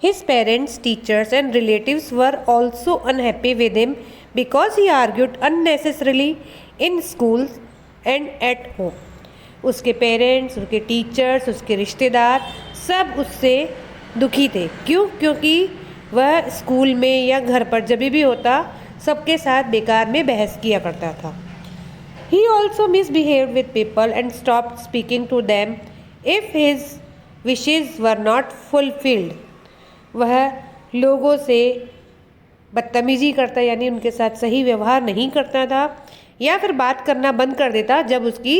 His parents, teachers, and relatives were also unhappy with him because he argued unnecessarily in schools and at home. उसके parents, उसके teachers, उसके रिश्तेदार सब उससे दुखी थे। क्यों? क्योंकि वह स्कूल में या घर पर जब भी होता सबके साथ बेकार में बहस किया करता था। He also misbehaved with people and stopped speaking to them if his wishes were not fulfilled. वह लोगों से बदतमीजी करता यानी उनके साथ सही व्यवहार नहीं करता था या फिर बात करना बंद कर देता जब उसकी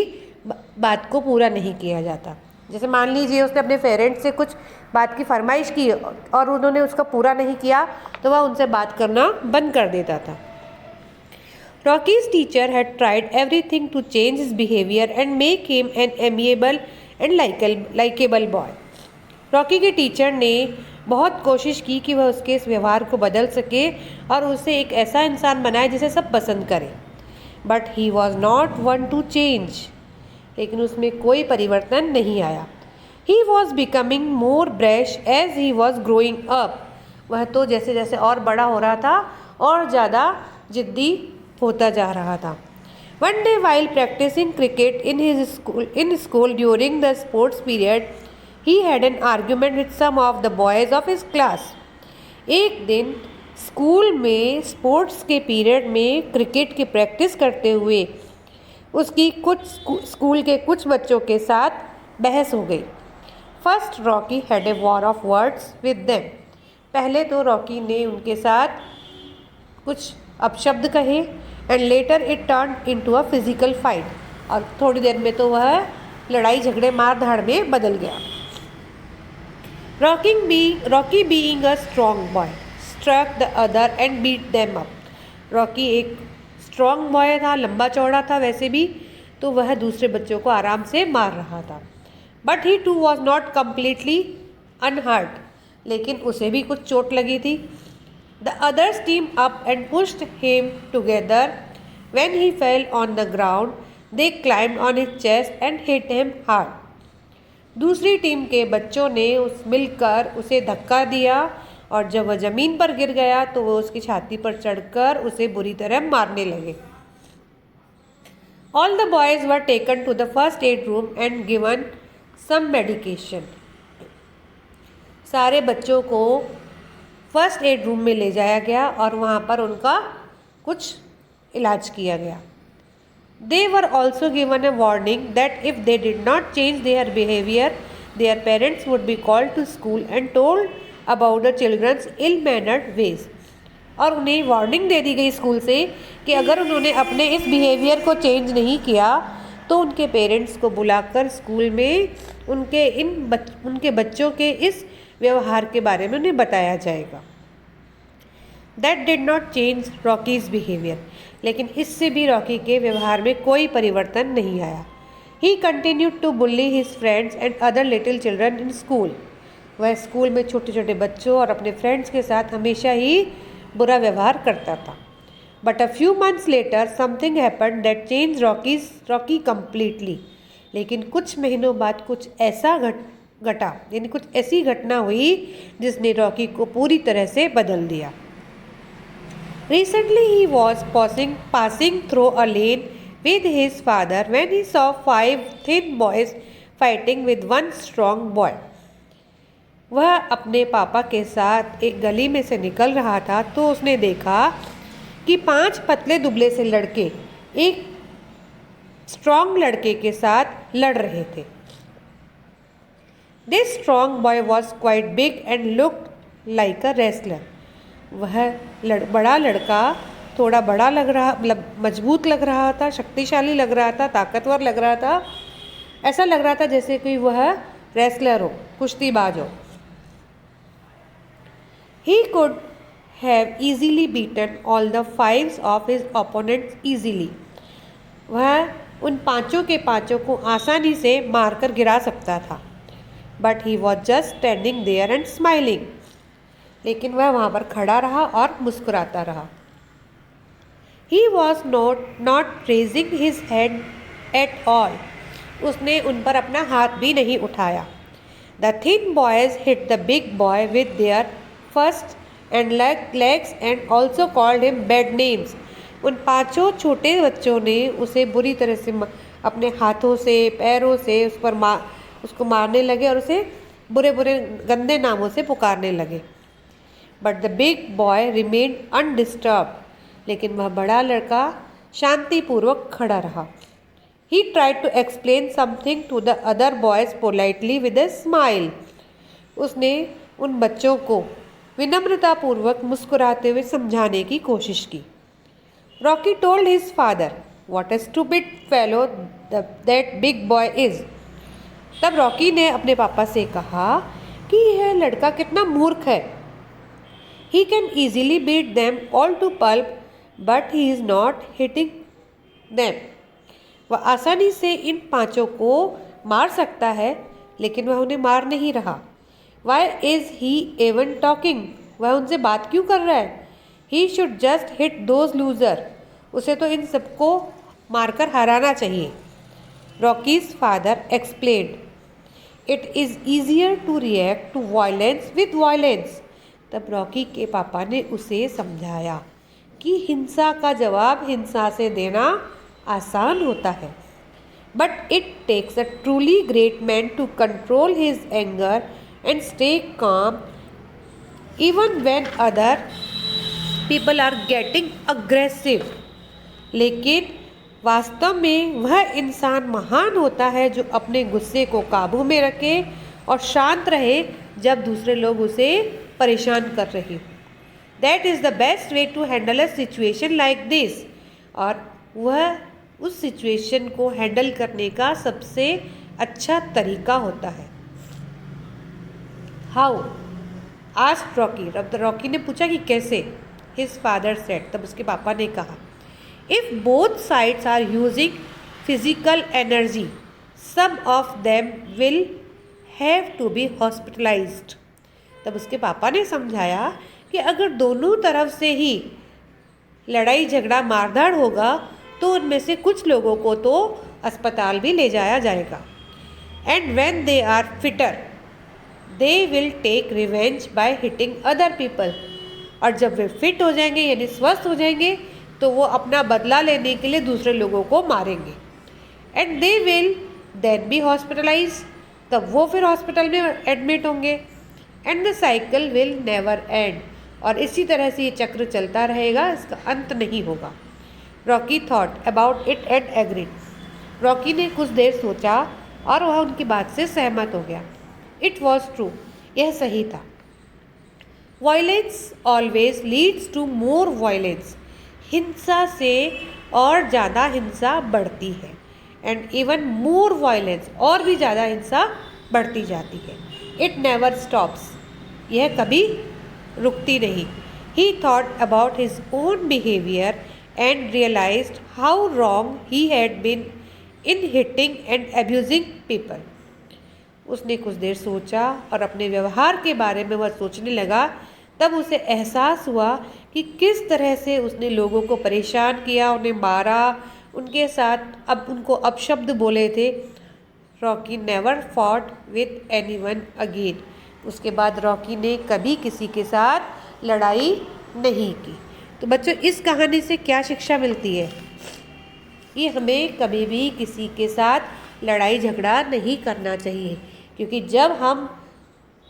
बात को पूरा नहीं किया जाता। जैसे मान लीजिए उसने अपने पेरेंट्स से कुछ बात की फरमाइश की और उन्होंने उसका पूरा नहीं किया तो वह उनसे बात करना बंद कर देता था। Rocky's teacher had tried everything to change his behavior and make him an amiable and likable boy. Rocky के टीचर ने बहुत कोशिश की कि वह उसके इस व्यवहार को बदल सके और उसे एक ऐसा इंसान बनाए जिसे सब पसंद करें। But he was not one to change, लेकिन उसमें कोई परिवर्तन नहीं आया। He was becoming more brash as he was growing up. वह तो जैसे जैसे और बड़ा हो रहा था और ज़्यादा जिद्दी होता जा रहा था। One day while practising cricket in school during the sports period he had an argument with some of the boys of his class. एक दिन स्कूल में स्पोर्ट्स के पीरियड में क्रिकेट की प्रैक्टिस करते हुए उसकी कुछ स्कूल के कुछ बच्चों के साथ बहस हो गई। First Rocky had a war of words with them. पहले तो रॉकी ने उनके साथ कुछ अपशब्द कहे and later it turn into a physical fight, और थोड़ी देर में तो वह लड़ाई झगड़े मार धाड़ में बदल गया। Rocky being a strong boy struck the other and beat them up. Rocky एक स्ट्रॉन्ग बॉय था, लंबा चौड़ा था वैसे भी, तो वह दूसरे बच्चों को आराम से मार रहा था। But he too was not completely unhurt, लेकिन उसे भी कुछ चोट लगी थी। The others teamed up and pushed him together. When he fell on the ground, they climbed on his chest and hit him hard. दूसरी टीम के बच्चों ने मिलकर उसे धक्का दिया और जब वह ज़मीन पर गिर गया तो वो उसकी छाती पर चढ़कर उसे बुरी तरह मारने लगे। All the boys were taken to the first aid room and given some medication. सारे बच्चों को फर्स्ट एड रूम में ले जाया गया और वहाँ पर उनका कुछ इलाज किया गया। They were also given a warning that if they did not change their behaviour their parents would be called to school and told about the children's ill mannered ways. और उन्हें वार्निंग दे दी गई स्कूल से कि अगर उन्होंने अपने इस behaviour को चेंज नहीं किया तो उनके पेरेंट्स को बुलाकर स्कूल में उनके बच्चों के इस व्यवहार के बारे में उन्हें बताया जाएगा। That did not change Rockies behaviour, लेकिन इससे भी रॉकी के व्यवहार में कोई परिवर्तन नहीं आया। He continued to bully his friends and other little children in school. वह स्कूल में छोटे छोटे बच्चों और अपने फ्रेंड्स के साथ हमेशा ही बुरा व्यवहार करता था। But a few months later something happened that change Rocky completely. लेकिन कुछ महीनों बाद कुछ ऐसा घटा यानी कुछ ऐसी घटना हुई जिसने रॉकी को पूरी तरह से बदल दिया। Recently he was passing through a lane with his father when he saw 5 thin boys fighting with one strong boy. वह अपने पापा के साथ एक गली में से निकल रहा था तो उसने देखा कि 5 पतले दुबले से लड़के एक स्ट्रॉन्ग लड़के के साथ लड़ रहे थे। This strong boy was quite big and looked like a wrestler. वह बड़ा लड़का थोड़ा बड़ा लग रहा, मतलब मजबूत लग रहा था, शक्तिशाली लग रहा था, ताकतवर लग रहा था। ऐसा लग रहा था जैसे कि वह रेसलर हो, कुश्तीबाज हो। He could have easily beaten all the 5 of his opponents easily. वह उन पांचों के पांचों को आसानी से मारकर गिरा सकता था। But he was just standing there and smiling. लेकिन वह वहाँ पर खड़ा रहा और मुस्कुराता रहा। He was not raising his head at all. उसने उन पर अपना हाथ भी नहीं उठाया। The thin boys hit the big boy with their fists and legs and also called him bad names. उन पांचों छोटे बच्चों ने उसे बुरी तरह से अपने हाथों से पैरों से उसको मारने लगे और उसे बुरे बुरे गंदे नामों से पुकारने लगे. But the big boy remained undisturbed. लेकिन वह बड़ा लड़का शांतिपूर्वक खड़ा रहा. He tried to explain something to the other boys politely with a smile. उसने उन बच्चों को विनम्रतापूर्वक मुस्कुराते हुए समझाने की कोशिश की. Rocky told his father, "What a stupid fellow that big boy is." तब रॉकी ने अपने पापा से कहा कि यह लड़का कितना मूर्ख है. He can easily beat them all to pulp, but he is not hitting them. वह आसानी से इन पांचों को मार सकता है, लेकिन वह उन्हें मार नहीं रहा. Why is he even talking? वह उनसे बात क्यों कर रहा है? He should just hit those loser. उसे तो इन सबको मारकर हराना चाहिए. Rocky's father explained, "It is easier to react to violence with violence." तब रॉकी के पापा ने उसे समझाया कि हिंसा का जवाब हिंसा से देना आसान होता है. But it takes a truly great man to control his anger and stay calm even when other people are getting aggressive. लेकिन वास्तव में वह इंसान महान होता है जो अपने गुस्से को काबू में रखे और शांत रहे जब दूसरे लोग उसे परेशान कर रहे हो. That is the best way to handle a situation like this. और वह उस सिचुएशन को हैंडल करने का सबसे अच्छा तरीका होता है. How asked Rocky. रॉकी ने पूछा कि कैसे. His father said. तब उसके पापा ने कहा, if both sides are using physical energy some of them will have to be hospitalised. तब उसके पापा ने समझाया कि अगर दोनों तरफ से ही लड़ाई झगड़ा मारधाड़ होगा तो उनमें से कुछ लोगों को तो अस्पताल भी ले जाया जाएगा. And when they are fitter they will take revenge by hitting other people. और जब वे फिट हो जाएंगे यानी स्वस्थ हो जाएंगे तो वो अपना बदला लेने के लिए दूसरे लोगों को मारेंगे. And they will then be hospitalised. तब वो फिर हॉस्पिटल में एडमिट होंगे. And the cycle will never end. और इसी तरह से ये चक्र चलता रहेगा, इसका अंत नहीं होगा. Rocky thought about it and agreed. Rocky ने कुछ देर सोचा और वह उनकी बात से सहमत हो गया. It was true. यह सही था. Violence always leads to more violence. हिंसा से और ज़्यादा हिंसा बढ़ती है. एंड इवन मोर वायलेंस, और भी ज़्यादा हिंसा बढ़ती जाती है. It never stops. यह कभी रुकती नहीं. ही thought about his own behaviour and realized how wrong he had been in hitting and abusing people. उसने कुछ देर सोचा और अपने व्यवहार के बारे में वह सोचने लगा. तब उसे एहसास हुआ कि किस तरह से उसने लोगों को परेशान किया, उन्हें मारा, उनके साथ उनको अपशब्द बोले थे. Rocky never fought with anyone again. उसके बाद रॉकी ने कभी किसी के साथ लड़ाई नहीं की. तो बच्चों, इस कहानी से क्या शिक्षा मिलती है? ये हमें कभी भी किसी के साथ लड़ाई झगड़ा नहीं करना चाहिए, क्योंकि जब हम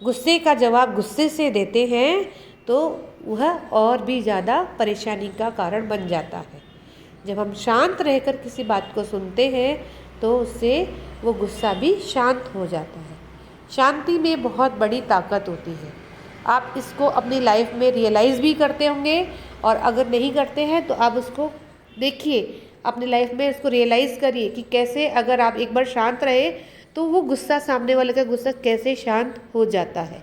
गुस्से का जवाब गुस्से से देते हैं तो वह और भी ज़्यादा परेशानी का कारण बन जाता है. जब हम शांत रहकर किसी बात को सुनते हैं तो उससे वो गुस्सा भी शांत हो जाता है. शांति में बहुत बड़ी ताकत होती है. आप इसको अपनी लाइफ में रियलाइज़ भी करते होंगे, और अगर नहीं करते हैं तो आप उसको देखिए, अपनी लाइफ में इसको रियलाइज़ करिए कि कैसे अगर आप एक बार शांत रहे तो वो गुस्सा, सामने वाले का गुस्सा कैसे शांत हो जाता है.